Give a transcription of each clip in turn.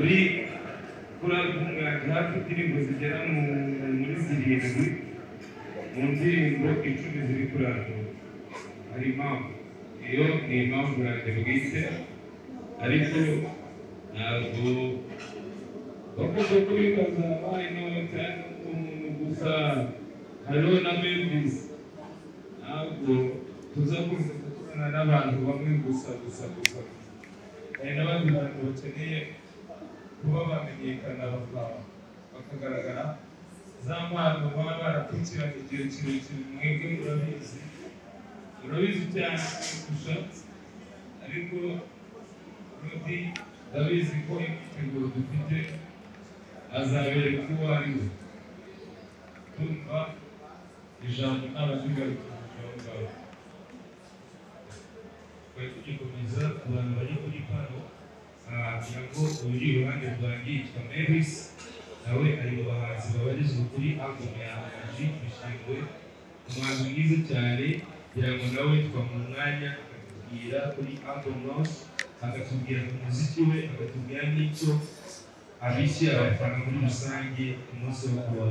kuri album yanjye hafi indirimbo zigera muri zirindwi mu ndirimbo 10 ziri kuri album. Hari impamvu iyo ni impamvu yanjye bwite, ariko ntabwo bakunze kubibaza abana cyane umuntu gusa. Hariho na Melodie, ntabwo tuzakunze gukorana n'abantu bamwe gusa. Hari n'abandi bantu bakeneye kuba bamenyekana bakagaragara, za mpano baba barakurikiranye igihe kirekire. Mwebwe murabizi cyane kurusha, ariko Melodie ndabizi ko imyiteguro dufite azabereka uwo ari we. Tumva ijambo n'abazigaruka ngaho bari kugikomeza ku bantu bari kuri pano, kugira ngo uri iruhande rwanjye yitwa Younggrace, nawe ari mu bahanzi babarizwa kuri album ya Ibishingwe, umuhanzi mwiza cyane, kugira ngo nawe twamuha umwanya akatubwira kuri album launch, akatubwira ku muziki we, akatubwira n'icyo abishye abafana muri rusange ku munsi wo kuwa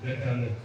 gatandatu.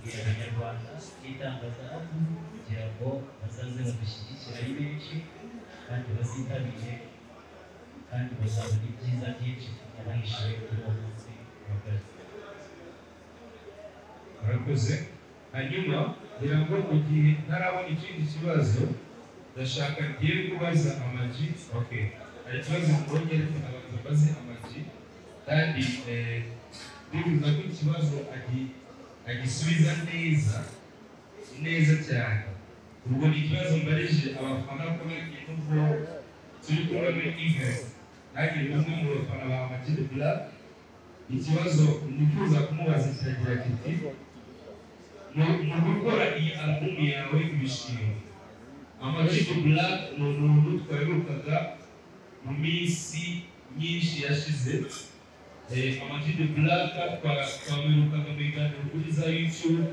Nyarwanda itangazamakuru kugira ngo bazaze badushyigikira ari benshi kandi bazitabire kandi bazabona ibyiza byinshi tunabahishe kuri uwo munsi w'akazi. Murakoze. Hanyuma kugira ngo mu gihe ntarabona ikindi kibazo ndashaka ngiye kubaza Amaji. Okay, hari ikibazo mbongere abantu baze Amaji, kandi ndibuza ko ikibazo agisubiza neza cyane. Ubwo ni ikibazo mbarije abafana ko n'ubwo turi kumwe muri Younggrace, nanjye umwe mu bafana ba Amaji de Black. Ikibazo nifuza kumubaza kiragira kiti, mu gukora iyi album yawe Ibishingwe, Amaji de Black ni umuntu twaherukaga mu minsi myinshi yashize. Amaji de Black twaherukaga mu biganiro kuri za YouTube,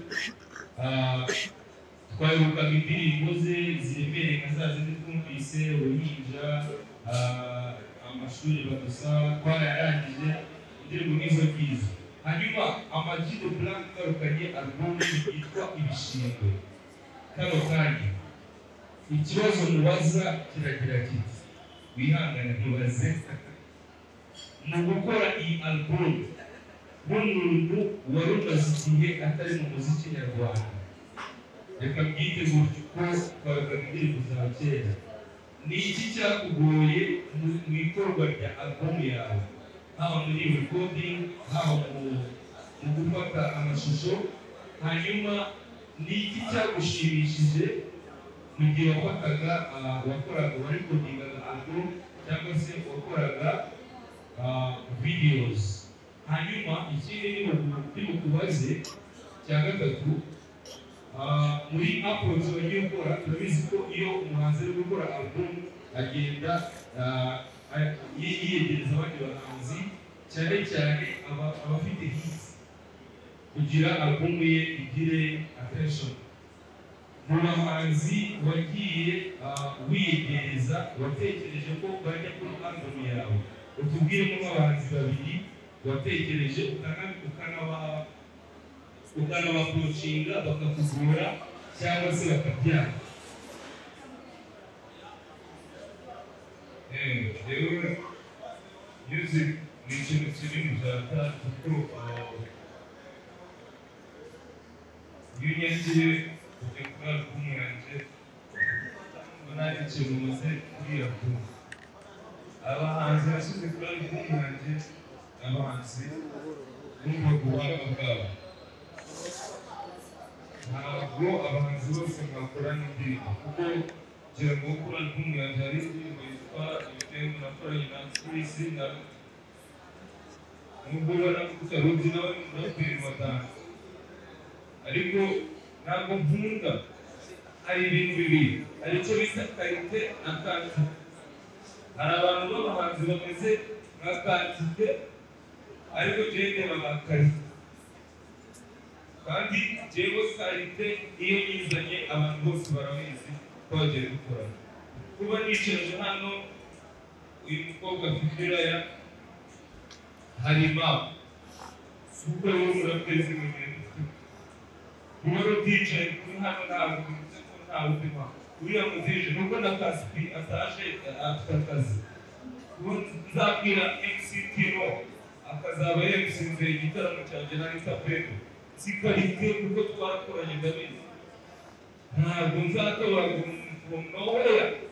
twaherukaga indirimbo ze ziremereye nka za zindi twumvise uruhinja, amashuri badusaba, twarayarangije indirimbo nk'izo ngizo. Hanyuma Amaji de Black garukanye album yitwa Ibishingwe. Kano kanya ikibazo mubaza kiragira kiti, wihangane ntubaze, mu gukora iyi album nk'umuntu wari umaze igihe atari mu muziki nyarwanda, reka byite gutyo ko twabaga indirimbo za kera, ni iki cyakugoye mu ikorwa rya album yawe, haba muri recording, haba mu gufata amashusho? Hanyuma ni iki cyagushimishije mu gihe wakoraga warecordingaga album cyangwa se wakoraga videos? hanyuma ikindi ni mukubaze cya gatatu muri approach bagiye gukora turabizi ko iyo umuhanzi ari gukora album agenda yiyegereza abandi bahanzi cyane cyane abafite hits kugira album ye igire attention. Mu bahanzi wagiye wiyegereza watekereje ko bajya kuri album yawe, utubwiremo nk'abahanzi babiri watekereje ukanabaapproachinga bakakugura cyangwa se bakabyara. Rero music ni ikintu kiri mu byata kuko iyo nyagiye kujya kuri album yanjye nari ikintu maze kuri album. Abahanzi bashyize kuri album yanjye abahanzi b'ubwoko bwabo, ntabwo abahanzi bose bakorana indirimbo kuko ngira ngo kuri album yanjye hari indirimbo yitwa ibitego nakoranye na Chris na Muburakari Batangaje, ariko ntabwo nkunda hari ibintu bibiri, hari icyo bita karite na kantite. Hari abantu b'abahanzi bameze nka kantite ariko jyewe baba karite, kandi jyewe karite iyo yizanye abantu bose barabizi ko bagiye gukorana. Kuba nicaje hano uyu mukobwa afite iraya hari impamvu suko rero murakwezi mu gihe Melodie yicaye kuri hano ntabwo bivuze ko ntawe upima uriya muzije nuko na PAPY ataje afite akazi. Nzabwira MC Tino akazaba yabisinze igitaramo cyanjye na Nitapendo si karite kuko twarakoranye ndabizi. Ntabwo nzatobora from nowhere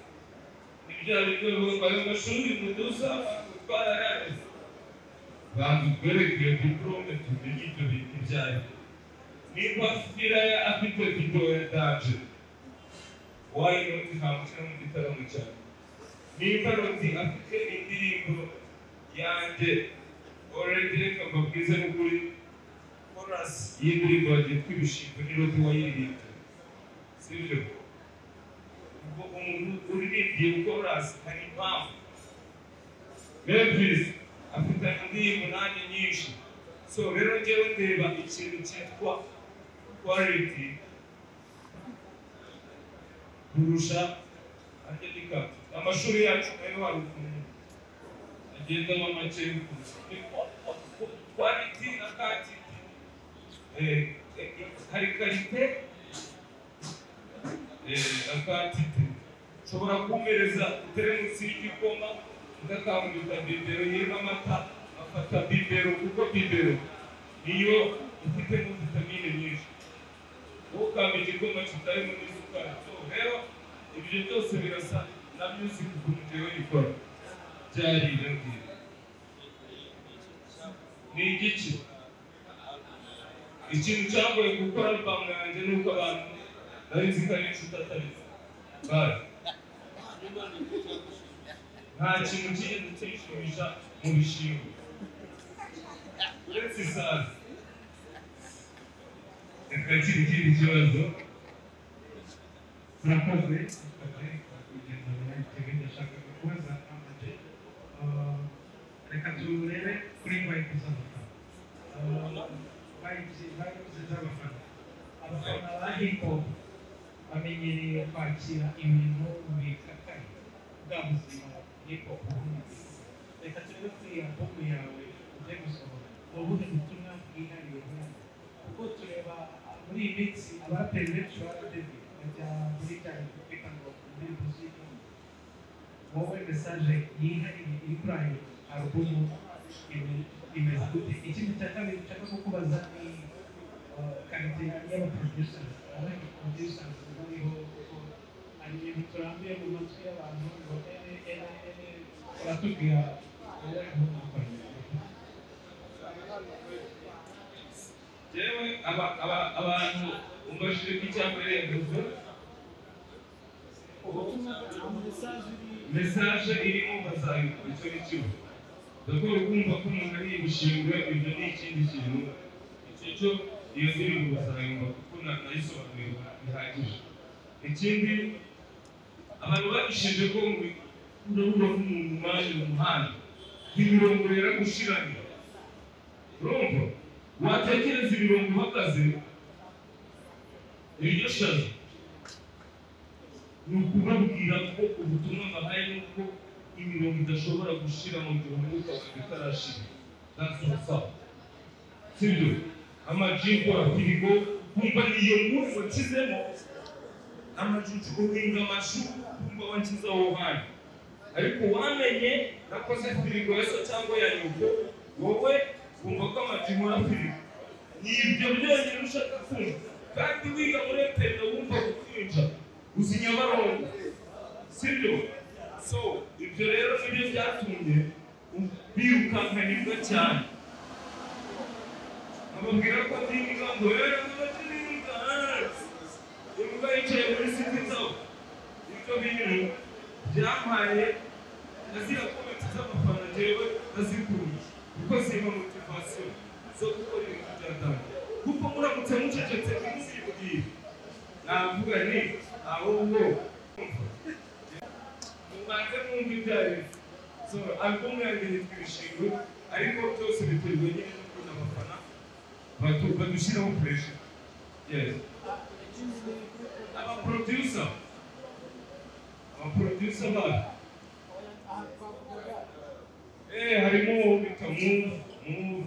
ibya bintu ayo mashuri mudusa twarayarize bantu kwereke diplome tumenye ibyo bintu ibyayo. Niba Firaya afite video ya danje why not ntabwo mu gitaramo cyane. Niba Melodie afite indirimbo yanjye already reka mbabwize n'ukuri chorus y'indirimbo yitwa Ibishingwe Melodie wayiririmba sibyo ubwo umuntu uririmbiye chorus hari impamvu. Melodie afite indirimbo nanjye nyinshi, so rero njyewe ndeba ikintu cyitwa quality kurusha andika. Amashuri yacu rero hari ukuntu agenda make quality na quantity. Hari quality na quantity. Ushobora kumereza uteremusi y'igikoma ugakamurika bibero y'amata afata bibero kuko bibero niyo ifitemo vitamine nyinshi, ukamba igikoma kitarimo n'isukari. So rero ibyo byose birasa na music ukuntu njyewe ikora byari ibyo ni igice. Ikintu cyagoye gukora album yanjye nuko abantu nari nzi ko ari inshuti atarize bari nta kintu kigeze cyishimisha mu bishingwe uretse isazi. Reka kiri kibazo murakoze kugenda muri ndashaka kubaza amaje reka turebe kuri vibe z'abafana vibe z'abafana. Abafana ba hip hop bamenyereye kwakira ibintu bikakaye bwa buzima hip hop. Reka turebe kuri album yawe ujye gusohora ubuhe butumwa bwihariye kuko tureba muri iyi minsi abaraperi benshi barateze bajya muri cyane reka ngo muri muziki. Wowe message yihariye iri kuri ayo album imeze gute? Ikindi cya kabiri nshaka kukubaza ni karite y'abaproducers. Abaproducers bariho kuko ari ibintu turambiye mu matwi y'abantu ngo baratubwira wowe nk'umukora. Jewe abantu umbashije ko icyambere yavuze message irimo bazayikora icyo ni cyo ndakora kumva ko umuntu ari ibishingwe ibyo ni ikindi kintu icyo cyo iyo ndirimbo uzayumva kuko nayisobanuriwe bihagije. Ikindi abantu bagishije ko urabura nk'umuntu maje mu muhanda imirongo yera gushiranye urumva watekereza imirongo uhagaze iryo shaza ni ukubabwira ko ubutumwa mbahaye nuko imirongo idashobora gushira mu gihe umwuka wawe utarashira. That's what's up. Sibyo amajimbo afirigo kumva niyo nkuru wakizemo amajuju guhinga amashu kumva wankiza aho hantu ariko wamenye nakoze firigo yose cyangwa ya nyuko wowe kumva ko amajimbo afirigo ni ibyo byonyine ushaka kumva kandi wiga muri pendo wumva gukwinja uzinya barongo. Sibyo so ibyo rero nibyo byatumye birukankanirwa cyane ababwira ko ndinga ngo rero ndinga imbwa yicaye muri siti zabo ibyo bintu byampaye nazira komenti z'amafana jewe nazikuye kuko zima motivation zo gukora ibintu byatanga kuko muramutse mucecetse ntimuzibwire navuga ni ahubwo mubanze mwumva ibyari so album yanjye yitwa Ibishingwe ariko byose biterwa nyine n'ukuntu abafana badushyiraho pressure. Yes. Producer bari harimo bita move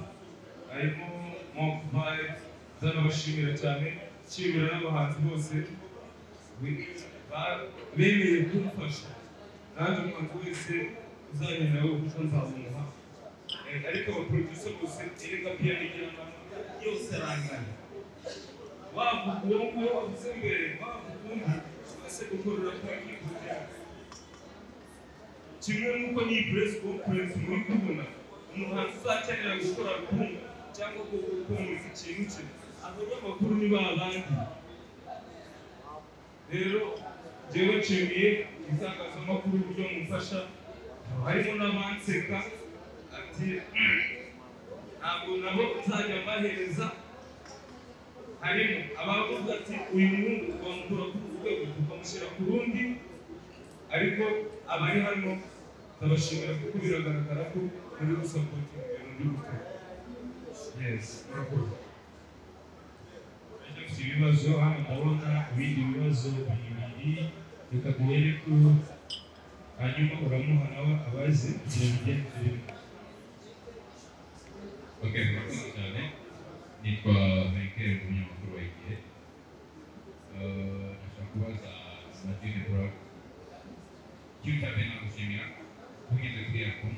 harimo mock vibe zanabashimira cyane nshimira n'abahanzi bose bemeye kumfasha kandi umuntu wese uzanye nawe kuko nzabumuha ariko abaproducer bose erega piano igirana yose arangana wavuga uwo nguwo wavuze mbere wavuga undi wese gukorera kwa kikugira kimwe n'uko ni press conference muri kubona umuhanzi uzakenera gukora album cyangwa gukomeza ikintu cye abanyamakuru ni babandi rero jewe nshimiye itangazamakuru uburyo mufasha harimo n'abanseka ati ntabwo nabo nzajya mbahereza harimo abavuga ati uyu muhungu twamukura ku rwego tukamushyira ku rundi ariko abari hano ndabashimira kuko biragaragara ko muri gusapotinga ibintu by'ubukwe. Yes, murakoze. Dufite ibibazo hano ndabona ibindi bibazo bibiri reka duhere ko hanyuma uramuha nawe abazi kugira bigende. Okay, murakoze cyane. Nitwa Michael umunyamakuru wa igihe. Nashaka kubaza Madine Burak cyutabye nagushimira kugeze kuri album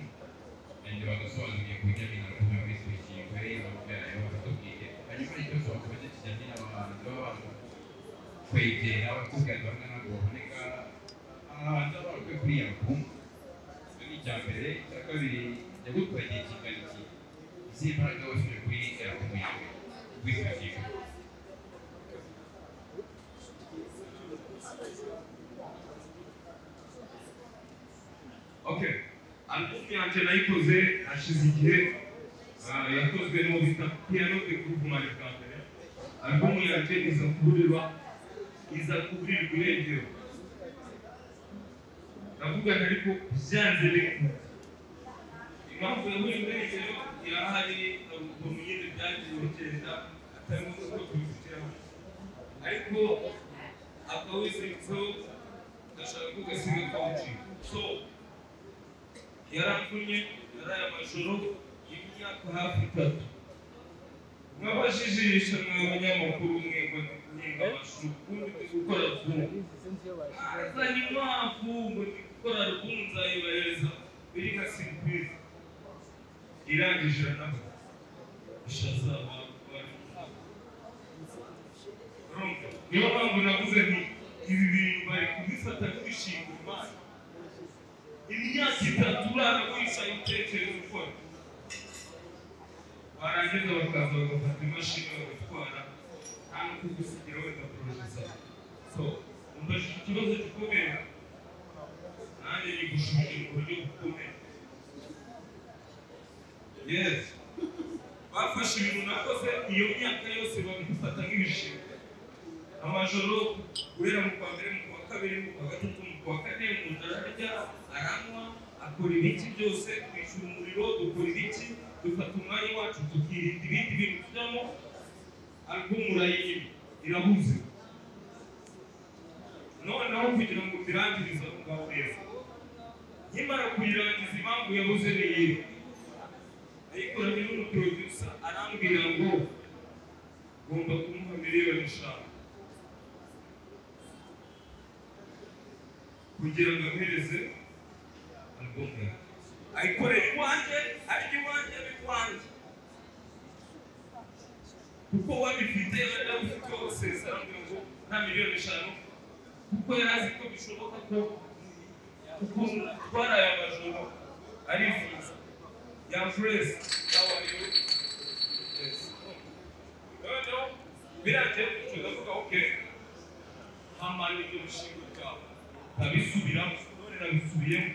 nanjye bagasobanuye ku bijyanye na album y'Ibishingwe y'ababyaye bakatubwiye hanyuma ikibazo bakomeje kijyanye n'abahanzi baba kwegera abakobwa bamwe ntabwo baboneka abahanzi baba bakwiye kuri iyi album. Icyo ni icya mbere. Icya kabiri yagutwaye igihe kingana iki izihe mbaraga washyize kuri iyi album yawe w'Ibishingwe? Okay, album yanjye nayikoze hashize igihe yakozwe n'uwo bita piano de groupement bwa mbere. Album yanjye iza kuburirwa irengero ndavuga ariko byanze bikunze impamvu yahuye irengero irahari hari ukuntu nyine byagiye bigenda atari ngombwa ko tubifitiraho ariko akawiziritso ndashaka ko gasiga kawucika so yaramvunye yaraye amajoro y'imyaka hafi 3 mwabajijisha n'abanyamakuru mwe ngo nyinga amashu kundi gukora vuba azanye impamvu ngo gukora album nzayibahereza biri nka surprise irangije nabo ishaza niyo mpamvu navuze nti ibi bintu bari kubifata nk'ibishingwe Imana imyaka 3 urara wicaye utekereza ukora barangiza bakaza bagafata imashini bagatwara nta no kugusigira wenda porojesa so umbajije ikibazo gikomeye nanjye nigushubije mu buryo bukomeye Yes. Bafashe ibintu nakoze iyo myaka yose babifata nk'ibishingwe. Amajoro guhera mu kwa mbere, mu kwa kabiri, mu kwa gatatu, mu kwa kane, umuntu ararya, aranywa, akora ibiki byose, twishyura umuriro, dukora ibiki, dufata umwanya wacu tukirinda ibindi bintu tujyamo, album urayinyima, irabuze. Noneho kugira ngo mbirangirize aho ngaho neza. Nkimara kuyirangiza impamvu yabuze ni iyihe. Ayikoranye n'umuproducer arambwira ngo ngomba kumuha miliyoni 5 kugira ngo ampereze album yawe. Ayikorera iwanjye, arya iwanjye, abikwanjye. Kuko wabifite ufite wose arambwira ngo nta miliyoni 5 kuko yari azi ko bishoboka ko twaraye amajoro arifuza. Younggrace, how are you? Yes. No. Birangiye tuzavuga okay. Hamani y'ibishingwe byawe. Nabisubiramo, none nabisubiyemo.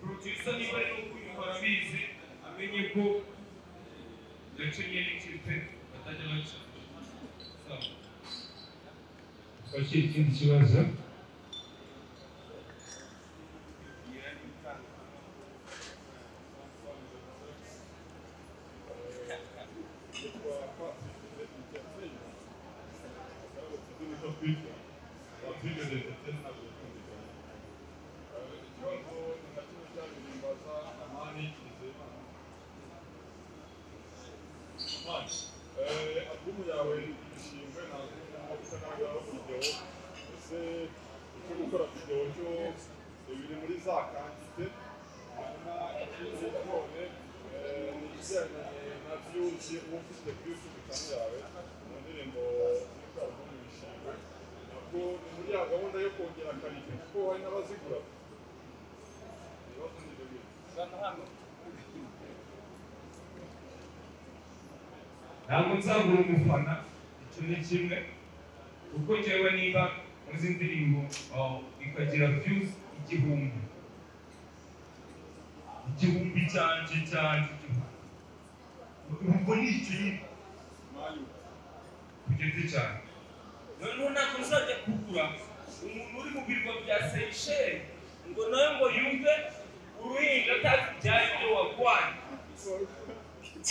Producer niba ari no kunyumva arabizi, amenye ko yacenye n'ikipe batajya baca. Twakira ikindi kibazo. Album yawe Ibishingwe ntabwo utagaragara video ese icyo gukora video cyo biri muri za kantite hanyuma ikindi none ni ikijyanye na views ufite views ku channel yawe mu ndirimbo y'uko album Ibishingwe nabwo ni muri ya gahunda yo kongera karite kuko hari n'abazigura ibibazo ni bibiri sana hano ntabwo nzagura umufana icyo ni kimwe kuko njyewe niba muzi indirimbo ikagira views 1000 cyanjye ubwo ni icyo nyine kugeze cyane noneho ntabwo nzajya kugura umuntu uri mu birwa bya Seychelles ngo nawe ngo yumve uruhinja atazi ibyayo ibyo wagwanye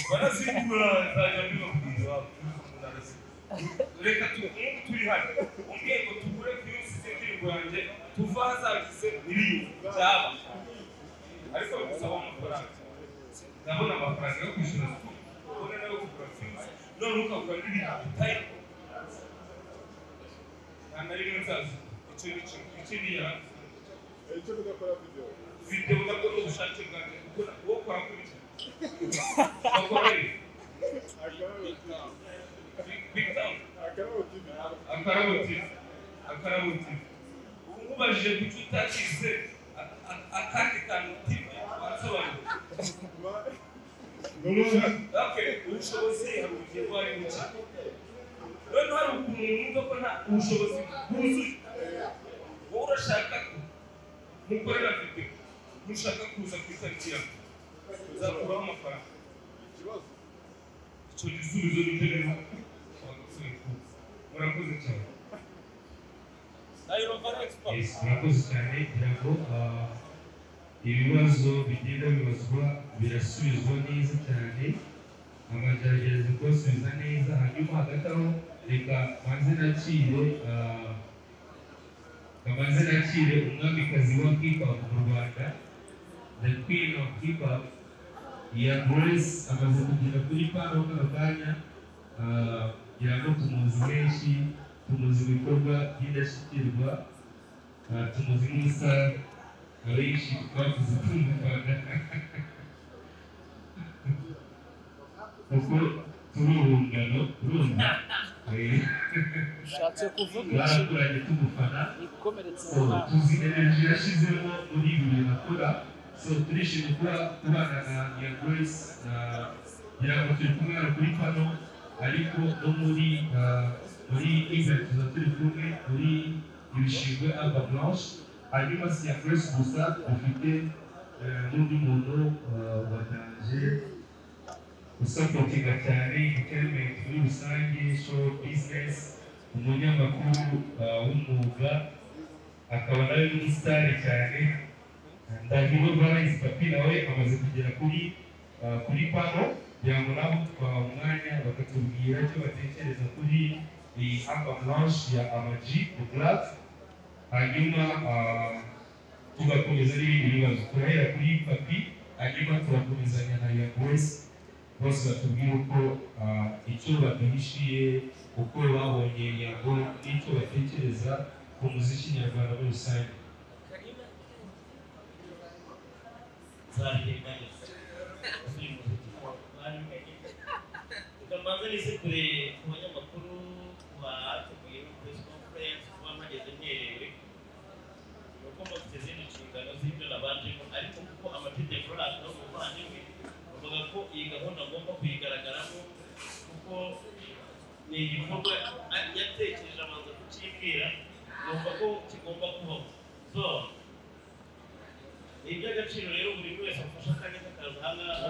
barazigura nzajya mbibabwira reka turi hano umbwiye ngo tugure views z'indirimbo yanjye tuva hazagize miliyoni byaba ariko bigusaba amafaranga ndabona amafaranga yo kwishyura ubone nawe kugura views none ukagura n'ibintu bitari nta na rimwe nzazi icyo ni yanjye icyo bigakora video nabwo ni ubushake bwanjye kuko wowe ukora kuri icyo akarabutse ubu nkubajije kuki utakize akandi kantu wasobanura ubushobozi hari ubugiye bwari buke noneho hari ukuntu wumva ko nta ubushobozi bwuzuye wowe urashaka ko mukorera video ntushaka kuza ku itariki yawe uzakuraho amafaranga icyo gisubizo ni neza murakoze cyane murakoze cyane kugira ngo ibibazo bigenda bibazwa birasubizwa neza cyane amagerageza kubasubiza neza hanyuma hagati aho reka manze nakire umwamikazi wa hip hop mu Rwanda, the queen of hip hop Younggrace amaze kugera kuri pano kano kanya kugira ngo tumuzi benshi tumuzi ibikorwa by'indashyikirwa tumuzi nk'usa abenshi twavuze tumufana kuko turi urungano ushatse kuvuga barakuranye tumufana ikomeretse tuzi energy yashizemo muri ibi bintu akora so turishimye kuba kubana na Younggrace kugira ngo turi kumwe hano kuri pano ariko no muri event tuza turi kumwe muri Ibishingwe Alba Blanche hanyuma si Younggrace gusa dufite n'undi muntu Batangaje usapotinga cyane entertainment muri rusange, show business, umunyamakuru w'umwuga, akaba nawe n'umusitari cyane. Ndahiro Valens Papi nawe amaze kugera kuri pano, kugira ngo nabo twaha umwanya bakatubwira icyo batekereza kuri iyi album launch ya Amaji The Black, hanyuma tugakomeza n'ibindi bibazo. Turahera kuri Papi, hanyuma turakomezanya na Younggrace, bose batubwira uko icyo baduhishiye, uko babonye yabo, n'icyo batekereza ku muziki nyarwanda muri rusange. Tukabanza nise kure ku banyamakuru bateguye press conference kuba mpageze nkerewe, nuko mufite izindi nshingano z'ibyo nabanjemo, ariko kuko amategeko yacu n'umuvandimwe bavuga ko iyi gahunda agomba kuyigaragaramo, kuko ni igikorwa yatekereje amaze kucyibwira, numva ko kigomba kubaho. So ni iby'agaciro rero buri wese afasha akanya kakaza ahangaha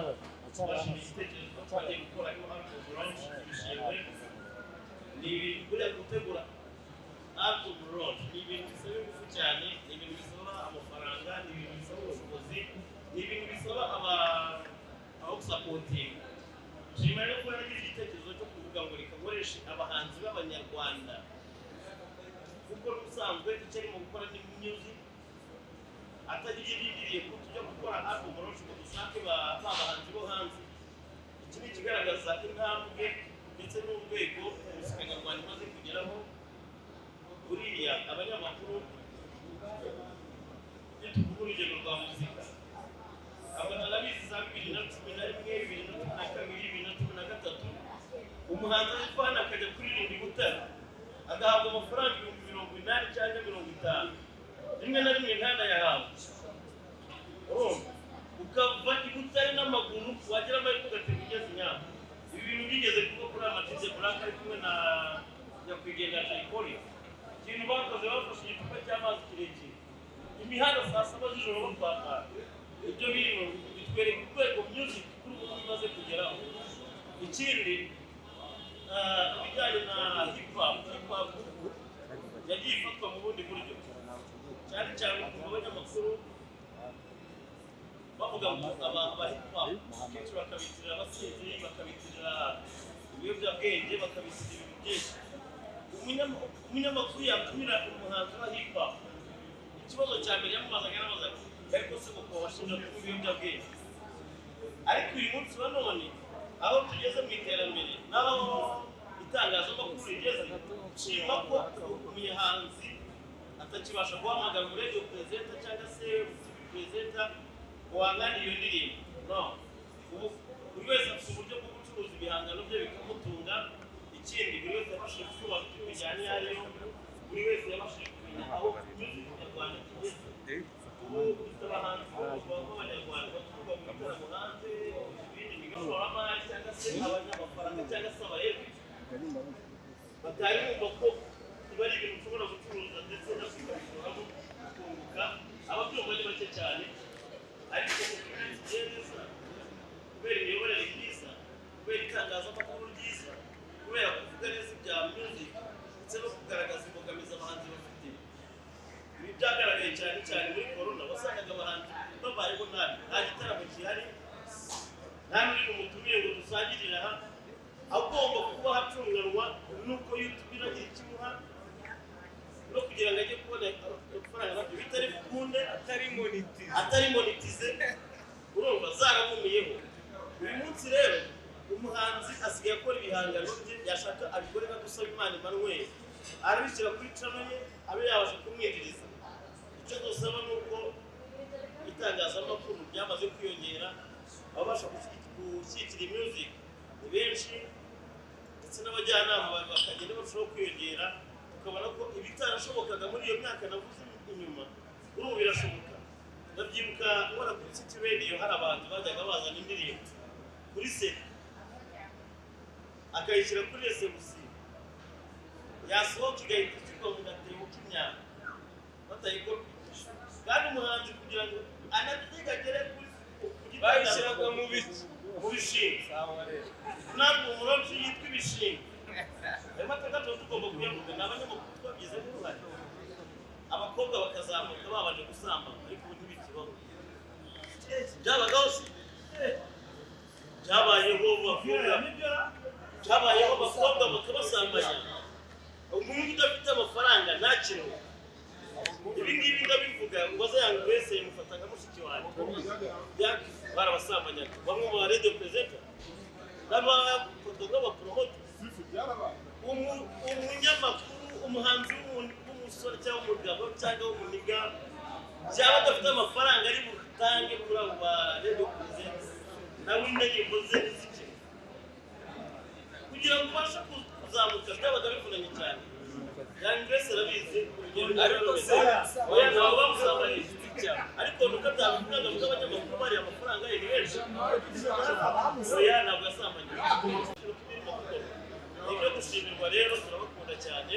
bashima igitekerezo ko twagiye gukora iyo album launch Ibishingwe. Ni ibintu buriya gutegura album launch ni ibintu bisaba ingufu cyane, ni ibintu bisaba amafaranga, ni ibintu bisaba ubushobozi, ni ibintu bisaba abo gusapotinga. Nshima rero ko yaragize igitekerezo cyo kuvuga ngo reka nkoreshe abahanzi b'abanyarwanda, kuko n'ubusanzwe icyo arimo gukora ni music, atagiye yidiriye ko tujya gukora album launch ngo dushake bahanzi bo hanze. Iki ni ikigaragaza intambwe ndetse n'urwego muzika nyarwanda imaze kugeraho. Buriya abanyamakuru iyo tuvuga urugero rwa muzika, arabizi za 2011, 2012, 2013, umuhanzi ariko hano akajya kuririmba i Butare agahabwa amafaranga 80,000 cyangwa 50,000, rimwe na rimwe ntanayahawe. Ukava i Butare n'amaguru wagera amahirwe ugatega ugeze i Nyar. Ibi bintu bigeze kuba kuri Amaji The Black ari kumwe na nyakwigendera Jay Polly. Ikintu bakoze bafashe igicupa cy'amazi kirekire, imihanda saa 7 z'ijoro batwara. Ibyo bintu bitwereka urwego music kuri ubu bimaze kugeraho. Ikindi ibijyanye na hip hop yagiye ifatwa mu bundi buryo, cyane cyane ku banyamakuru bavuga ngo aba hip hop kenshi bakabitirira abasinzi, bakabitirira ibiyobyabwenge, bakabitirira ibintu byinshi. Umunyamakuru yatumira umuhanzi wa hip hop, ikibazo cya mbere yamubazaga n'abaza ariko se kuko washinja kuvuga ibiyobyabwenge. Ariko uyu munsi wa none aho tugeze mu iterambere n'aho itangazamakuru rigeze, nshima ko umuhanzi atakibasha guhamagara muri radio presenter cyangwa se TV presenter wangana iyo ndirimbo. No, buri wese afite uburyo bwo gucuruza ibihangano bye bikamutunga. Ikindi buri wese yabashije gusobanukirwa ibijyanye n'ariyo, buri wese yabashije kumenya aho music nyarwanda igeze. Ubu dufite abahanzi b'abanyarwanda baturuka mu bitaramo hanze, ibindi bigashoramari cyangwa se abanyamafaranga cyangwa se abayede, batari bumva ko iba ari ibintu ushobora gucuruza ndetse no kwikabishoramo kunguka. Ababyumva ni bake cyane, ariko kubera neza, kubera imiyoborere myiza, kubera itangazamakuru ryiza, kubera kuvuga neza ibya music ndetse no kugaragaza imbogamizi abahanzi bafite. Ibi byagaragaye cyane cyane muri corona, wasangaga abahanzi babayeho nabi, nta gitaramo gihari, nta n'uri umutumiye ngo dusangirire aha, agomba kuba hacunganwa nuko YouTube iragira ikimuha no kugira ngo ajye kubona amafaranga nabyo bitari bukunde, atari monetize, urumva zaramumiyeho. Uyu munsi rero umuhanzi asigaye akora ibihangano bye, yashaka abikore nka Dusabimana Emmanuel, arabishyira kuri channel ye, abe yabasha kumwinjiriza. Icyo dusaba ni uko itangazamakuru ryamaze kwiyongera, ababasha gushyigikira music ni benshi, ndetse n'abajyanama bakagenda barushaho kwiyongera, tukabona ko ibitarashobokaga muri iyo myaka navuze inyuma ubu birashoboka. Ndabyibuka nkora kuri City Radio, hari abantu bajyaga bazana indirimbo kuri set akayishyira kuri SMC, yasohoka igahita ishyirwa mu gatebo k'imyaka batayikora. Kandi umuhanzi kugira ngo anategagere kuri bayishyiraga mu biti Ibishingwe ntabwo umurongo yitwa ibishingwe ayo mateka tugomba kuyavuga ni abanyamakuru twagize n'uruhare abakobwa bakazamuka babanje gusamba ariko ubu ntibikibaho byabagaho se byabayeho bavuga byabayeho abakobwa bakabasambanya umuntu udafite amafaranga ntakiriho ibi ngibi ndabivuga ubaza Younggrace yamufata nka mushiki wanjye barabasambanya bamwe mu radio presenter n'abapromoter umunyamakuru umuhanzi w'umusore cyangwa umugabo cyangwa w'umuniga cyangwa adafite amafaranga ari butange kuri abo ba radio presenter nawe indirimbo ze n'iziki kugira ngo ubashe kuzamuka byabaga bivunanye cyane Younggrace arabizi ariko se oya nabo bamusambanye ariko nuko byavugaga ngo abanyamakuru bari amafaranga ye ni benshi oya ntabwo yasambanye ibyo gushimirwa rero turabakunda cyane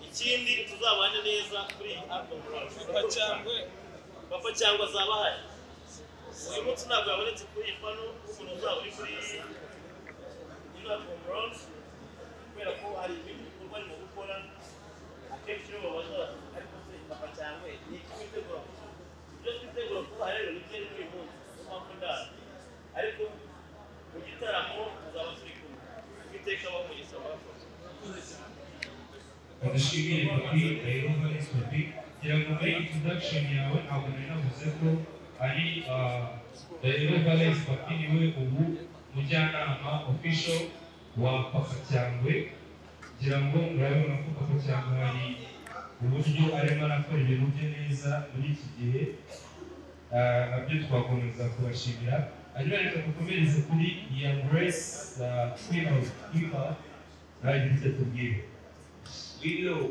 ikindi tuzabane neza kuri album papa cyangwa azaba ahari uyu munsi ntabwo yabonetse kuri iyi pano umuntu uzaba uri kuri album kubera ko hari ibindi bikorwa arimo gukora akenshi iyo babaza ariko se papa cyangwa ni iki twitegura ibyo twitegura kuba rero ni byari buri munsi mpamvu ndara ariko mu gitaramo tuzaba turi kumwe iteka bamugisha abakoze Ndashimiye Papi Younggrace Papi kugira ngo muri introduction yawe ntabwo nari navuze ko ari Younggrace Papi niwe ubu mujyanama official wa Papa Cyangwe kugira ngo murabona ko Papa Cyangwe hari uburyo arimo arakora ibintu bye neza muri iki gihe nabyo twakomeza kubashimira hanyuma reka dukomereze kuri Younggrace Queen of Hip Hop nagize tubwire Willow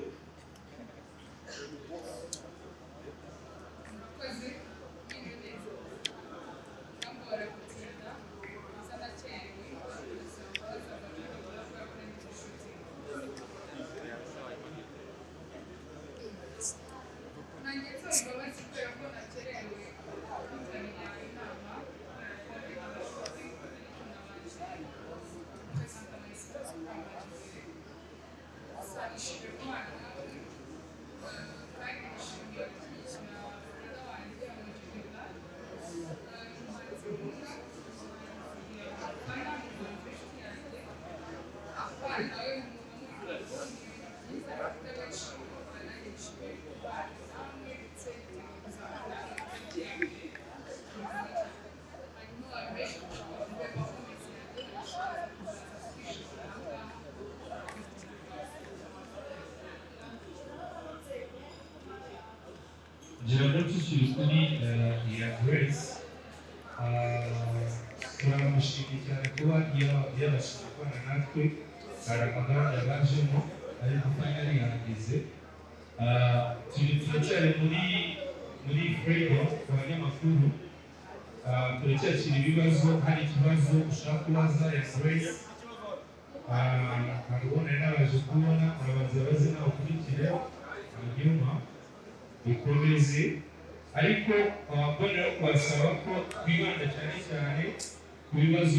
tukiri kuri Younggrace turamushimiye cyane kuba yabashije kubana natwe hari amagahunda yabajemo ariko finally yahageze turacyari muri freedom ku banyamakuru turacyakira ibibazo hari ikibazo ushaka kubaza Younggrace ntabwo nari nabaje kubona urabaza baze n'abakurikire hanyuma bikomeze ariko mbonera kubasaba ko twibanda cyane cyane ku bibazo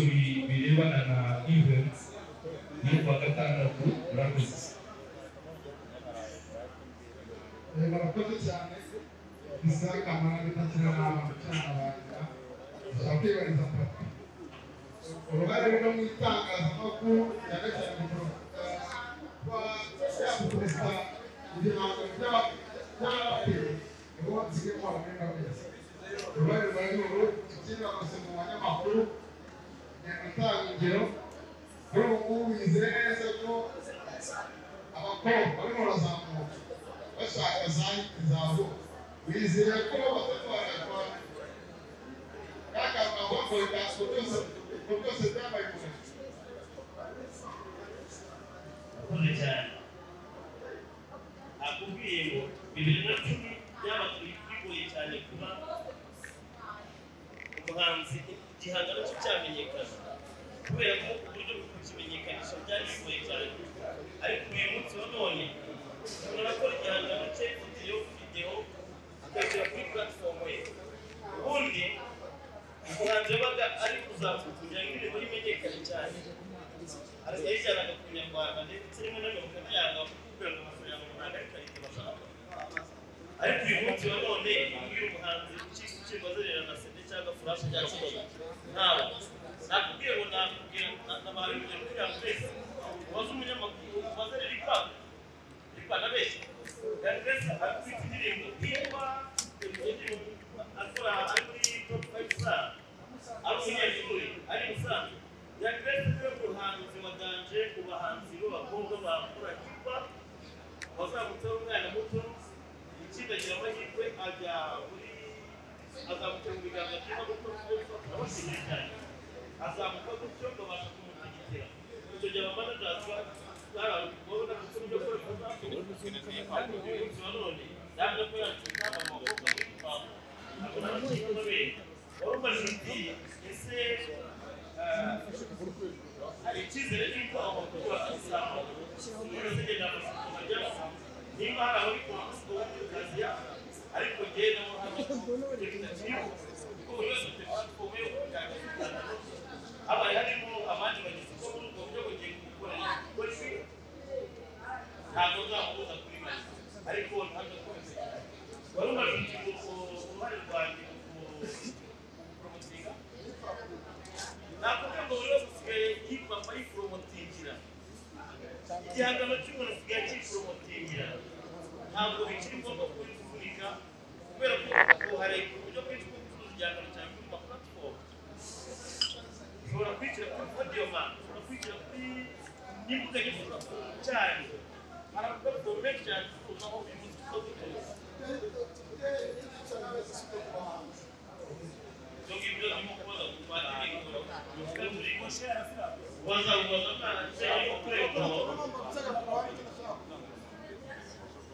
birebana na events yo kuwa gatandatu murakoze murakoze cyane bisaba kamara bitakira n'abanyarwanda dushaka kwibariza Papi uruhare rwo mu itangazamakuru cyane cyane mu kuba yamukoresa ibihangano by'abaraperi nibo basigaye mu bamenya wese uruhare rwa nyuru ikindi bakose mu banyamakuru gutanga ingero kuri ubu ngubu bizeye neza ko abakobwa barimo barazamuka bashaka zabo bizeye ko bazatwara n'akantu bakora ibyago byose byabaye mu ntoki akoze cyane akubwiye ngo 2010 byabagoye cyane kuba umuhanzi igihangano cye cyamenyekana kubera ko uburyo bwo kukimenyekanisha byari bigoye cyane ariko uyu munsi wa none umuntu arakora igihangano cye video akashyira kuri platform ye ubundi umuhanzi wabaga ari yajyanaga ku Nyarwanda ndetse rimwe na rimwe bakanayanga kugira ngo amafaranga mu Rwanda ariko bashaka. Ariko uyu munsi wa none iyo umuhanzi ukibazerera na CD cyangwa flash cyangwa kibazo ntawe nakubwiye ngo nakubwira n'abawe kugira ngo twese wazo umunyamakuru bazerera ipa na benshi Younggrace afite indirimbo niba akora ari top 5 star ari umunyeshuri ari musanze Younggrace niwe muhanzi waganje ku bahanzi b'abakobwa bakora ipa bazamutera umwana muto ikibagira amahirwe ajya muri azamutera mu biganza byiza kuko abashimira cyane azamuka gutyo babasha kumutegekera icyo gihe abamanagers barabona ko ibyo kora none ntabwo ko yacika amakobwa warumajije ese hari icyizere cy'uko amakobwa bazasama urasegenda amajya niba hari aho bikora kazi ariko njyewe nabo kuko buri wese afite platform yo kuganira habaye harimo abandi bagize ko muri ubwo buryo bugiye gukorera ntabwo nzamubuza kuri mari ariko ntabwo akomeze wari umaze uruhare rwanjye mu promotinga nakubwira ngo buri wese usigaye yipapa yiporomotingira igihangano cy'umuntu usigaye cyiporomotingira ntabwo bikiri ngombwa kubivunika kubera ko hari uburyo bwinshi bwo gucuruza igihangano cyawe kuri ma platform ushobora kwicira kuri audio man ushobora kwicira kuri n'imbuga nyinshi cyane hari amaplatform menshi cyane aho uyu munsi tuba dutuye ibyo ngibyo birimo kubaza ku badini waza mwana cyangwa kureba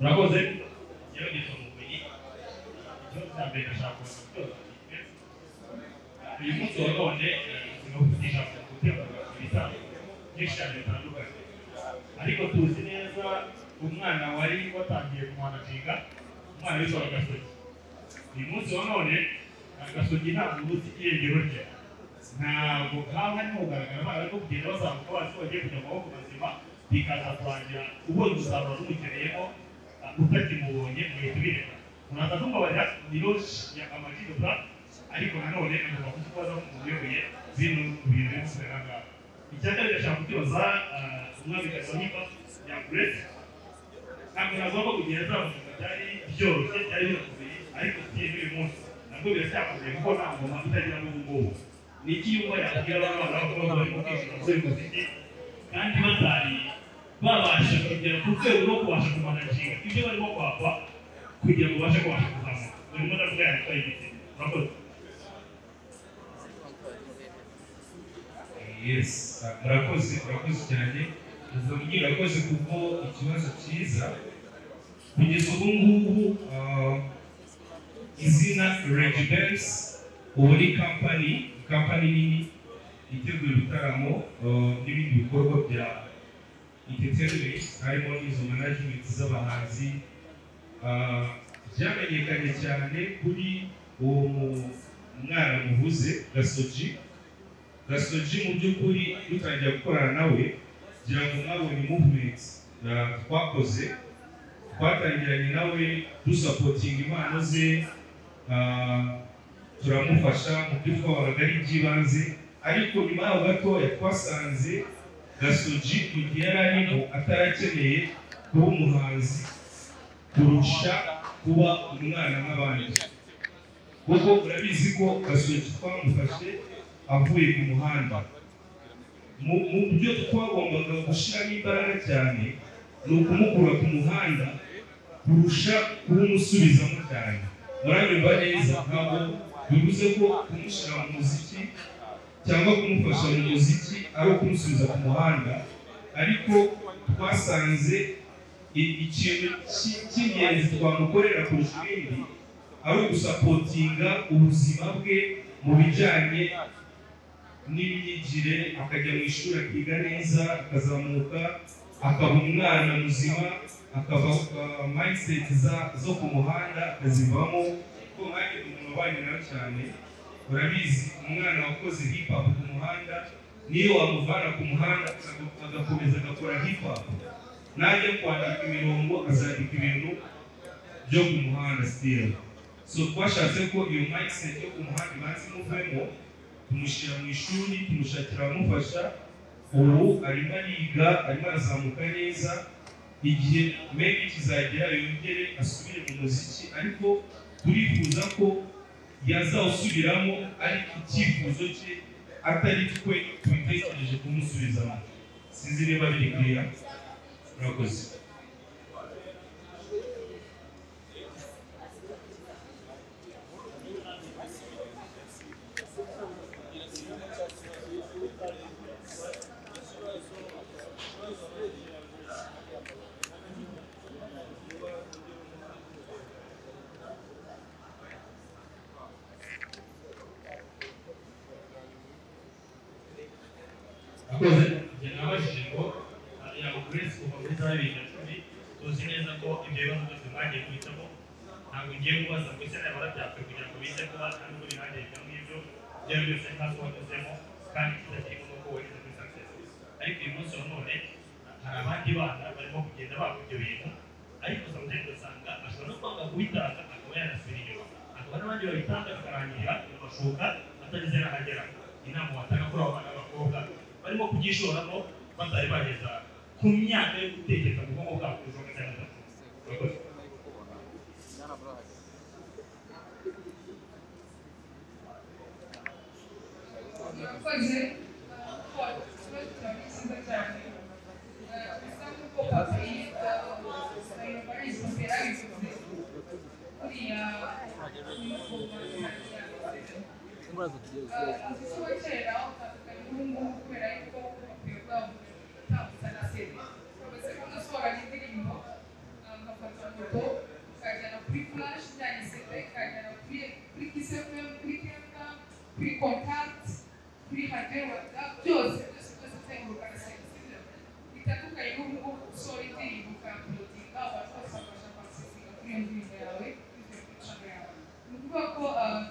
Murakoze yewe gitumumenyi icyo cyambere ndashaka kuvuga uyu munsi wa none tunavugisha gutegura ibitabo byinshi cyane bitandukanye ariko tuzi neza umwana wari watangiye kumanaginga umwana witwa Gasogi uyu munsi wa none Gasogi ntabwo uzi irengero rye ntabwo haba harimo kugaragara abana barimo kugenda bazamuka bazi ko bagiye kujya mu maboko mazima bikaza kurangira ubonye umusaruro n'umukeneyemo utakimubonye muhita ubireka muraza kumbabarira ni loge ya Amagino Black ariko nanone agomba kutubaza umuntu uyoboye bino bintu biri kubera ngaha icyaka ndashaka kukibaza umwamikazi wa hip-hop Younggrace ntabwo nagomba kugenda azamuka byari byoroshye byari birakomeye ariko tugiye n'uyu munsi nabwo biracyakomeye kuko nta ngoma itagira n'ubu ngubu ni iki yumva yakubwira abana b'abakobwa barimo kwishyura muri muziki kandi batari babasha kugera ku rwego rwo kubasha kumanaginga ibyo barimo kwakwa kugira ngo babashe kubasha kuzamuka urimo ndavuga yatwaye igiti murakoze yes murakoze cyane murakoze kuko ikibazo cyiza kugeza ubu ngubu izina Younggrace ubu ni kampani nini itegura ibitaramo n'ibindi bikorwa bya entertainment harimo n'izo management z'abahanzi byamenyekanye cyane kuri uwo mwana muvuze Gasogi mu by'ukuri dutangira gukorana nawe kugira ngo mwabonye movement twakoze twatangiranye nawe dusapotinga impano ze turamufasha mu byo twabonaga ari iby'ibanze ariko nyuma yaho gatoya twasanze Gasogi mu gihe yari arimo atarakeneye kuba umuhanzi kurusha kuba umwana nk'abandi kuko urabizi ko Gasogi twamufashe avuye ku muhanda mu byo twagombaga gushyiramo imbaraga cyane ni ukumukura ku muhanda kurusha kumusubizamo cyane muranyumva neza ntabwo bivuze ko kumushyira mu muziki cyangwa kumufasha mu muziki ari ukumusubiza ku muhanda ariko twasanze ikintu cy'ingenzi twamukorera kurusha ibindi ari ugusapotinga ubuzima bwe mu bijyanye n'imyigire akajya mu ishuri akiga neza akazamuka akaba umwana muzima akava mindset zo ku muhanda akazivamo ko hari umuntu wabanye nawe cyane urabizi umwana wakoze hip hop ku muhanda niyo wamuvana ku muhanda agakomeza agakora hip hop, najya kwandika imirongo azandika ibintu byo ku muhanda still. So twashatse ko iyo mindset yo ku muhanda ibanze muvemo, tumushyira mu ishuri, tumushakira abamufasha. Ubu arimo ariga, arimo arazamuka neza, igihe maybe kizagera yongere asubire mu muziki, ariko turifuza ko yazawusubiramo ari icyifuzo cye, atari twe tubitekereje kumusubizamo. Sinzi niba biri clear. Murakoze. nabajije ngo Younggrace kuva muri za 2010 tuzi neza ko ibyo bibazo byose mwagiye guhitamo, ntabwo ngiye kubaza ngo ese nawe warabyapfuye kugira ngo bize kuba ntabwo birangiye ibyo ngibyo byari byose ntazo wanyuzemo kandi kitakirimo nuko wageze kuri success. Ariko uyu munsi wa none hari abandi bana barimo kugenda bakora ibyo bintu, ariko sometimes ugasanga ashobora no kwanga kubitanga akaba yanasubira inyuma, akaba n'abandi babitanga bikarangira amashuka atageze n'ahagera. Inama watanga kuri abo bana b'abakobwa barimo kubyishoramo batari bageza ku myaka yo gutekereza mu bwonko bwabo kuva mu cyana gatatu. Murakoze cyiza cyane bisa nk'uko PAPY Younggrace Opera bivuze kuriya umuco wa kera utandukanye n'ubu kubera yuko PAPY ubwabo utambutsa na CD uretse ko udasohora n'indirimbo ugafata moto ukajyana kuri flash ujyanye CD ukajyana kuri Kiss FM, kuri Kenda, kuri Contact, kuri Radio WhatsApp, byose uzenguruka na CD bitandukanye n'ubu ngubu usohora indirimbo ukaapulodinga abantu bose bakabasha kwakisiga kuri iyo ndirimbo yawe bivuye kuri channel yawe. Ni ukuvuga ko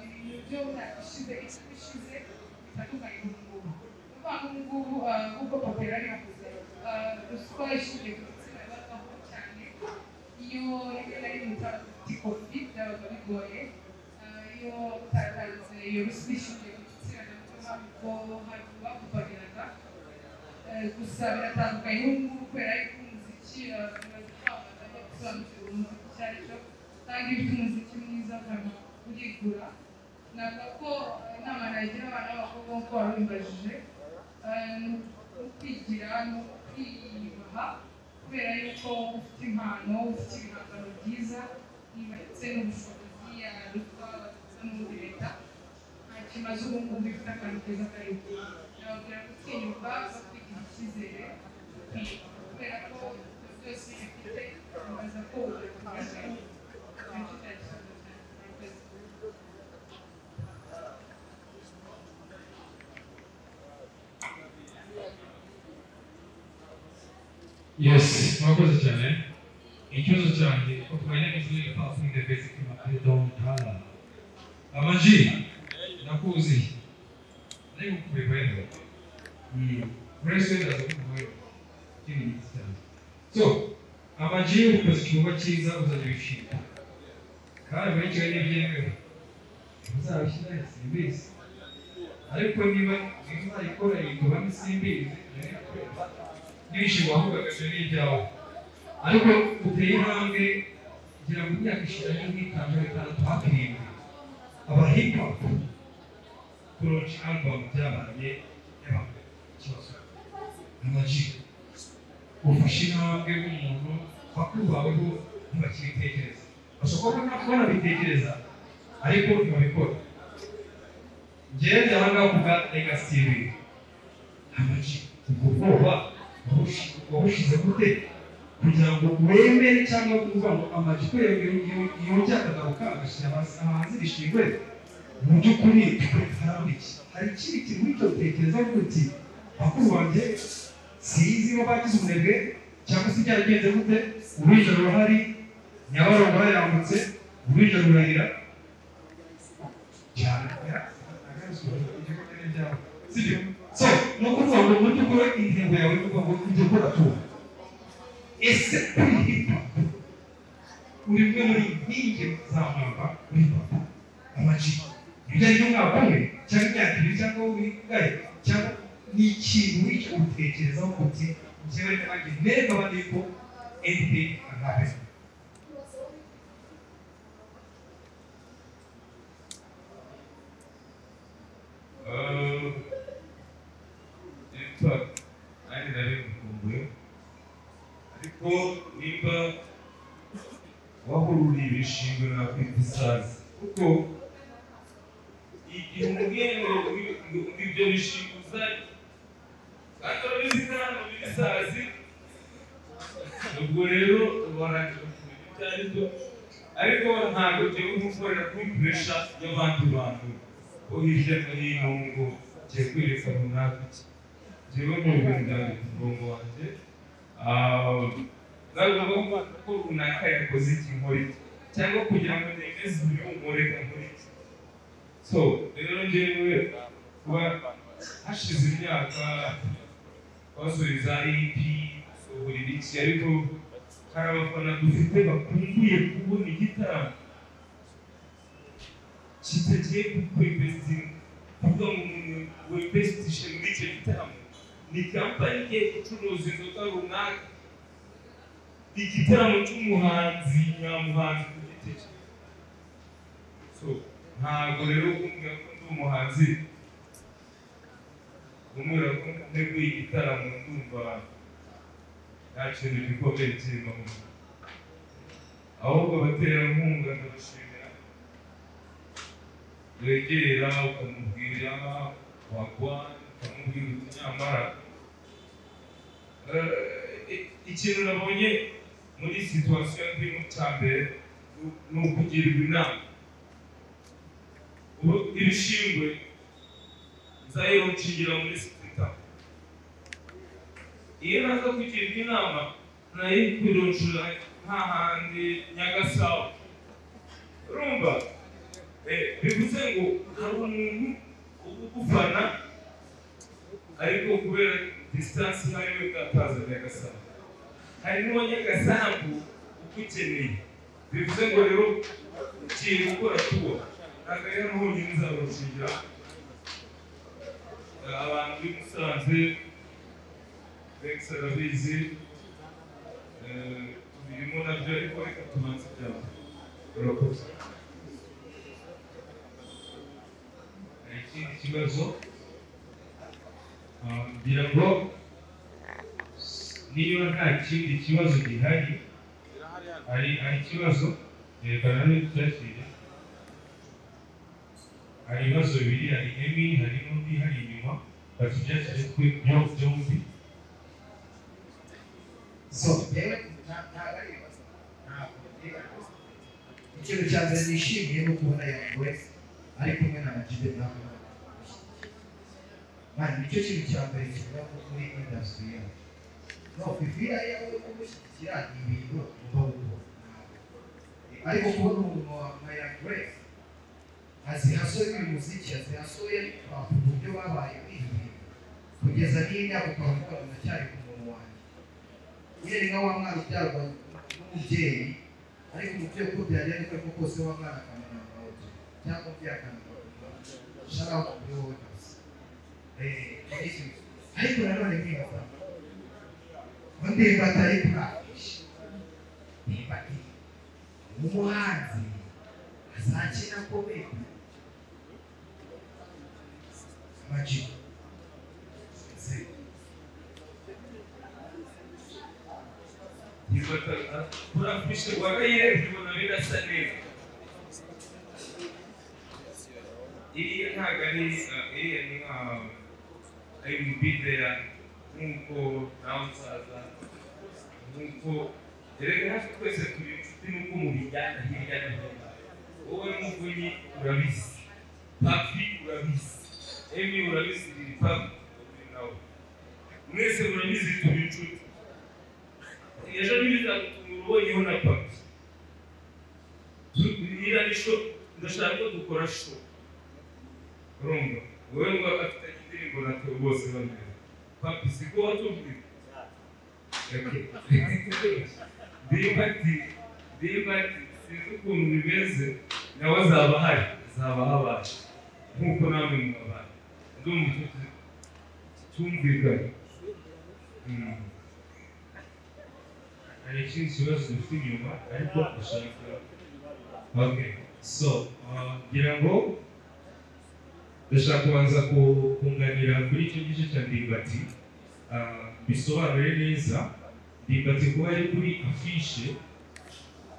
ibintu byo myaka ishize bitandukanye n'ubu ngubu. Ni ukuvuga ngo ubu ngubu nk'uko PAPY yari yavuze, ruswa ishingiye ku gitsina ibagaho cyane. Iyo rimwe na rimwe utafite ikofi byabaga bigoye, iyo utatanze iyo ruswa ishingiye ku gitsina nabyo ntabwo hari bakupagiraga. Gusa biratandukanye n'ubu ngubu kubera yuko umuziki bimaze kwamamaza no gusobanukirwa umuziki icyo ari cyo, kandi iyo ufite umuziki mwiza urigura. Navuga ko inama nagira abana b'abakobwa nk'uko wabimbajije ni ukwigira no kwiyubaha, kubera yuko ufite impano, ufite ibihangano byiza ndetse n'ubushobozi yarutwa ndetse n'ubundi leta nta kimaze ubu ngubu bifite akantu keza kariho. Nababwira gutinyuka no kwigirira icyizere, kubera ko byose bifite bimaze ko ubuyobozi nicyo cyari ikibazo cyane. Yes, murakoze cyane. Ikibazo cyanjye ko twajya kuzuri passing the basic I don't tala. Amanji nakuzi. Ariko kubebera. President azokubayo. Kini cyane. So, amanji ukoze ikigo cyiza uzajya bishika. Kandi muri cyo n'ibyemewe. Uzabishyira simbizi. Ariko niba ikora yikuba simbizi. Ibishingwe wavugaga n'ibyawe, ariko uteye intambwe kugira ngo imyaka ishira n'itanu bitandatu hakirindwi aba hip hop launch album byabaye ikibazo. Amaji ufashe intambwe nk'umuntu bakuru bawe bo ntibakibitekereza, bashobora no kubona bitekereza ariko ntibabikora. Njyewe byahangaha kuvuga legacy TV. Amaji ubwoba wabushize gute kugira ngo wemere cyangwa kuvuga ngo Amaji ko yongera akagaruka agashyira hanze Ibishingwe mu by'ukuri hari ikindi kintu w'icyo utekereza uti bakuru banjye sinzi niba bagize ubunebwe cyangwa se byaragenze gute, uruhinja rurahari, Nyabarongo yambutse, uruhinja rurahira cyane sibyo. So no kuvuga ngo muri gukora intego yawe kuvuga ngo ujye gukora tu ese kuri hip hop uri mwe muri inkingi za mwamba kuri hip hop amaji ibyo ari umwaka umwe cyangwa imyaka ibiri cyangwa wigaye cyangwa ni ikintu w'icyo utekerezaho kuti njyewe n'abandi neza abandi ko anything can happen. Nari nari mukumbuye ariko nimba wahurura ibishingwe nakwita isazi kuko igihe umubwiye ngo ibyo bishingwe uzajya kandi urabizi ko hano biri isazi ubwo rero barangije kumenya ibyo ari byo ariko ntabwo ugiye gukorera kuri puresha y'abandi bantu bo hirya no hino ngo ugiye kwereka runaka iki jewe mu bintu umurongo wanjye ntabwo ko runaka yakoze iki nkora iki cyangwa kugira ngo nemeze uyu umureka nkora iki. So rero njyewe kuba hashize imyaka twasohoye za EP buri iki ariko hari abafana dufite bakumbuye kubona igitaramo kitagiye kwinvestinga kuvuga ngo umuntu wemvestishe muri icyo gitaramo ni kampani igiye gucuruza inzoga runaka igitaramo cy'umuhanzi nyamuhanzi ku giti cye. So ntabwo rero kumbwira ko ndi umuhanzi kumbwira ko nteguye igitaramo ndumva nta kintu gikomeye kirimo ahubwo abaterankunga ndabashimira wegera ukamubwira wagwa ukamubwira uti nyamara ikintu nabonye muri situwasiyo ndimo cya mbere ni ukugirwa inama. Ibishingwe nzahera nshingira muri sita iyo naza kugirwa inama nayo kwirunjura nk'ahandi Nyagasabo urumva bivuze ngo hari umuntu ugufana ariko kubera distance hariwe gataza Nyagasabo hari n'uwanyagasambu ukukeneye bivuze ngo rero ugiye gukora tuwo ntabwo rero honyine nzabashingira abantu b'i Musanze Rex arabizi birimo nabyo ariko reka tubanze byabo urakoze. Ikindi kibazo ngira ngo niba nta kindi kibazo gihari hari ikibazo yerekana n'icyakire hari ibibazo bibiri hari Emi hari n'undi hari inyuma batubyakire kuri byombi. So rero ntabwo ari ibibazo ikintu cya mbere nishimiye no kubona Younggrace ari kumwe na Majibe ntabwo mani nicyo kintu cya mbere kivuga ko muri industry yacu no kwivira yawe kumushyigikira ni ibintu mbaho ariko kubona umuntu nka Younggrace azihasoye umuziki azihasoye uburyo babaye bibi kugeza n'imyaka ukavuga ngo ndacyari ku muntu wanjye nyine nka wa mwana ubyarwa n'umubyeyi ariko umubyeyi uko byagenda uko kose wa mwana akamenya amahoro cyangwa umubyeyi akamenya shaka kuri wowe gusa ariko nanone mwibaza ngo ndemba atari kuhahisha ndemba umuhanzi azakina komedi Majibe urafishe warayirebye ubona birasa neza iriya ntabwo ari iriya ni nka ari mu bidera nk'uko nawe usaza nk'uko erega hafi twese turi inshuti n'uko mubijyana hirya no hino wowe n'umuvunyi urabizi PAPY urabizi Emi urabizi iri PAPY nawe mwese murabizi turi inshuti ejo ntibizagutuma ubonyeho na PAPY iriya ni show ndashaka ko dukora show urumva wowe ngo afitanye indirimbo niko natwe bose bameze papi siko watubwira ndimbati sinzi ukuntu bimeze nawe azaba ahari azaba habaye nk'uko namwe mubabaye ndumva cyumvikana hari ikindi kibazo dufite inyuma ariko ushaka okay so ngira ngo ndashaka kubanza kunganira kuri icyo gice cya ndimbati bisobanure neza ndimbati kuba ari kuri afishe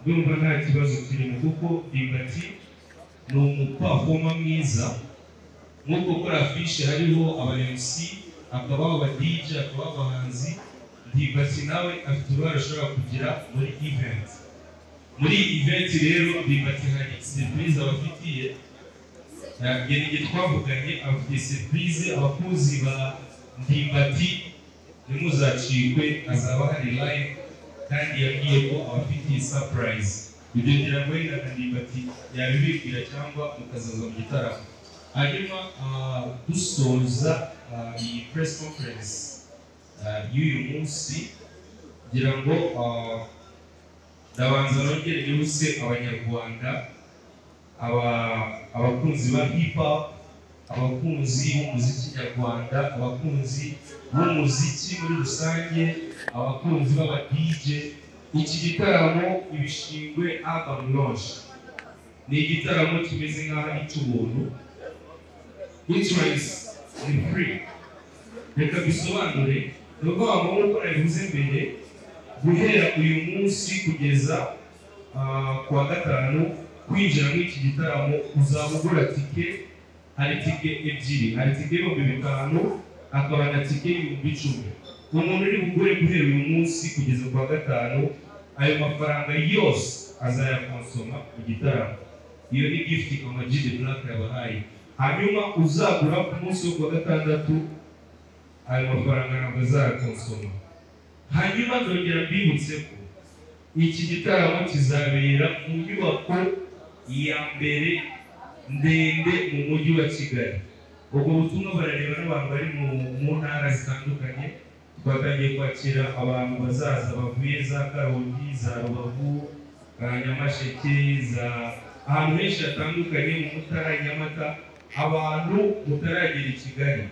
ndumva nta kibazo kirimo kuko ndimbati ni umupafoma mwiza nk'uko kuri afishe hariho aba-MC akabaho aba-DJ akabaho abahanzi ndimbati nawe afite uruhare ashobora kugira muri event muri event rero ndimbati hari surprise abafitiye ngiye twavuganye afite surprise abakozi ba ndimbati ntimuzacikwe azaba hari live kandi yabwiye ko abafitiye surprise ibyo ngira ngo wenda ndimbati yabibwira cyangwa mukazaza mu gitaramo hanyuma dusoza iyi press conference y'uyu munsi ngira ngo ndabanza nongere yose abanyarwanda abakunzi ba hip hop abakunzi b'umuziki nyarwanda abakunzi b'umuziki muri rusange abakunzi b'aba DJ iki gitaramo Ibishingwe album launch ni igitaramo kimeze nk'aho ari cy'ubuntu entrance ni free reka bisobanure nubwo wabona uko nabivuze mbere guhera uyu munsi kugeza kuwa gatanu kwinjira muri iki gitaramo uzaba ugura tike hari tike ebyiri hari tike y'ibihumbi 5 akaba na tike y'ibihumbi 10 umuntu uri bugure guhera uyu munsi kugeza kuwa gatanu ayo mafaranga yose azayakonsoma mu gitaramo iyo ni gift Ama-G The Black yabahaye hanyuma uzagura ku munsi wo kuwa gatandatu ayo mafaranga ntabwo azayakonsoma hanyuma ndongera mbibutse ko iki gitaramo kizabera mu nyubako ya mbere ndende mu mujyi wa Kigali ubwo butumwa barareba n'abantu bari mu ntara zitandukanye twatangiye kwakira abantu bazaza bavuye za Karongi za Rubavu Nyamasheke za ahantu henshi hatandukanye mu Mutara Nyamata abantu mutaragera i Kigali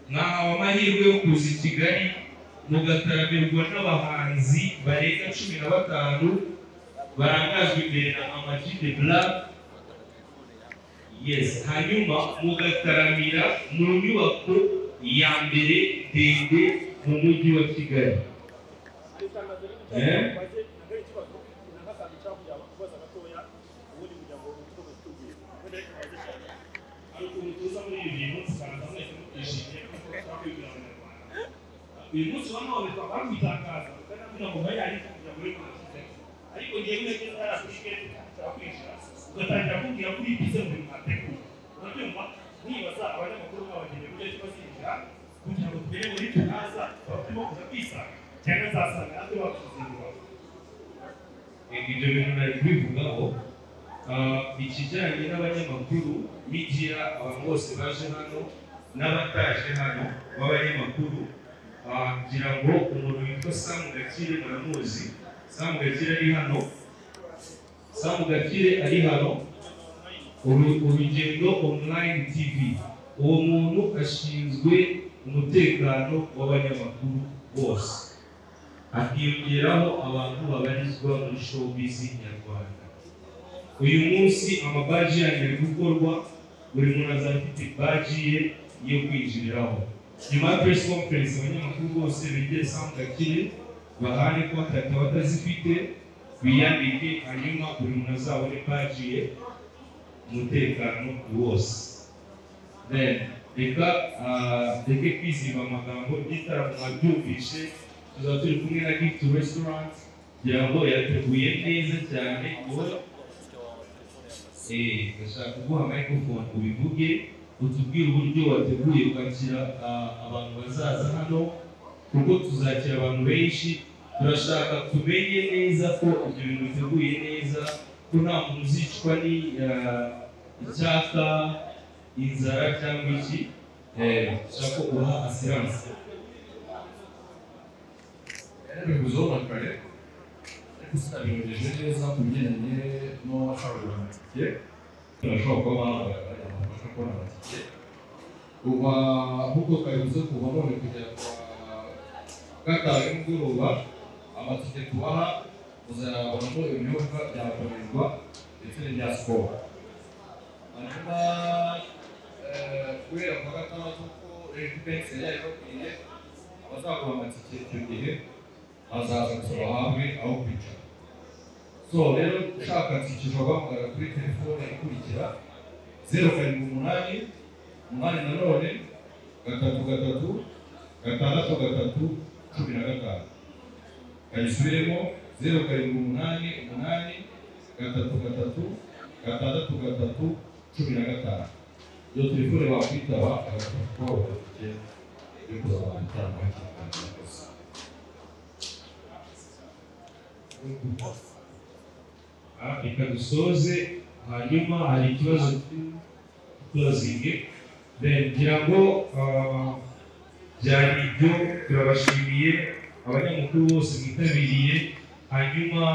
mwahawe amahirwe yo kuza i Kigali mugataramirwa n'abahanzi barenga 15 barangajwe imbere na Ama-G The Black yes hanyuma mugataramira mu nyubako ya mbere ndende mu mujyi wa Kigali uyu munsi w'amahoro twakwitakaza kandi kugira ngo bayari kugira ngo ariko ngiye neza arafike twakwishira ugatangira kubwira kuri bize mu mateku urabyumva nibaza abanyamakuru babagene kujya kibazinjira kugira ngo tubere muri tunaza barimo kuza kwisanga cyangwa zasanga natwe bakuzindura ibyo bintu nari kubivugaho ikijyanye n'abanyamakuru media abantu bose baje hano n'abataje hano b'abanyamakuru ngira ngo umuntu witwa Sam Gakire muramuzi Sam Gakire ari hano Sam Gakire ari hano urugendo online TV uwo muntu ashinzwe umutekano w'abanyamakuru bose akiyongeraho abantu babarizwa muri showbiz nyarwanda uyu munsi amabaji ari gukorwa buri muntu azafite baji ye yo kwinjiriraho nyuma ya press conference abanyamakuru bose begere Sam Gakire bahane contact abatazifite biyandike hanyuma buri muntu azabone baji ye umutekano wose then reka kwiziba amagambo y'igitaramo mwabyumvishe tuzaba turi kumwe na Gift Restaurant kugira ngo yateguye neza cyane ndashaka kuguha microphone ubivuge utubwire uburyo wateguye kwakira abantu bazaza hano kuko tuzakira abantu benshi turashaka tumenye neza ko ibyo bintu biteguye neza ko nta muntu uzicwa ni icyaka inzara cyangwa iki ushaka ubaha asiranse bivuzeho na kare ariko sinabimejeje neza ku bigendanye n'uwashakaga amatike birashobora kuba bahagaragara yamufasha kubona amatike kuva nk'uko twabivuze kuva none kugera kwa gatanu y'umugoroba amatike tubaha muzayabonamo ibinyobwa byakorerwa ndetse n'ibya siporo hanyuma guhera kwa gatandatu ko recompense yari bakwiye abazagura amatike icyo gihe bazaza gusa bahabwe aho kwicara so rero ushaka tike ushobora guhamagara kuri telefone ikurikira 078 nanone 333 kayisubiremo 078 333 iyo telefone bakwitaba agafasha kuba bafite yo kuzaba gutanga reka dusoze hanyuma hari ikibazo closing ngira ngo byari ibyo turabashimiye abanyamakuru bose mwitabiriye hanyuma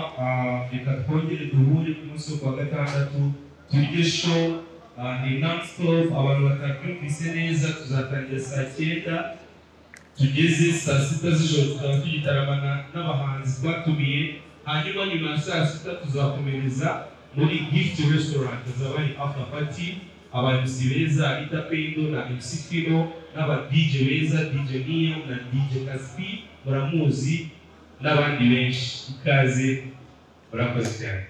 reka twongere duhure ku munsi wo kwa gatandatu turye show ni non-stop abantu batabyumvise neza tuzatangira saa 9 tugeze saa 6 z'ijoro tukaba tugitaramana n'abahanzi twatumiye hanyuma nyuma ya saa 6 tuzakomereza muri gift restaurant hazaba ari after party abayobozi beza Rita Pendo na MC Fino n'aba DJ beza DJ Niyo na DJ Kaspi muramuzi n'abandi benshi ikaze murakoze cyane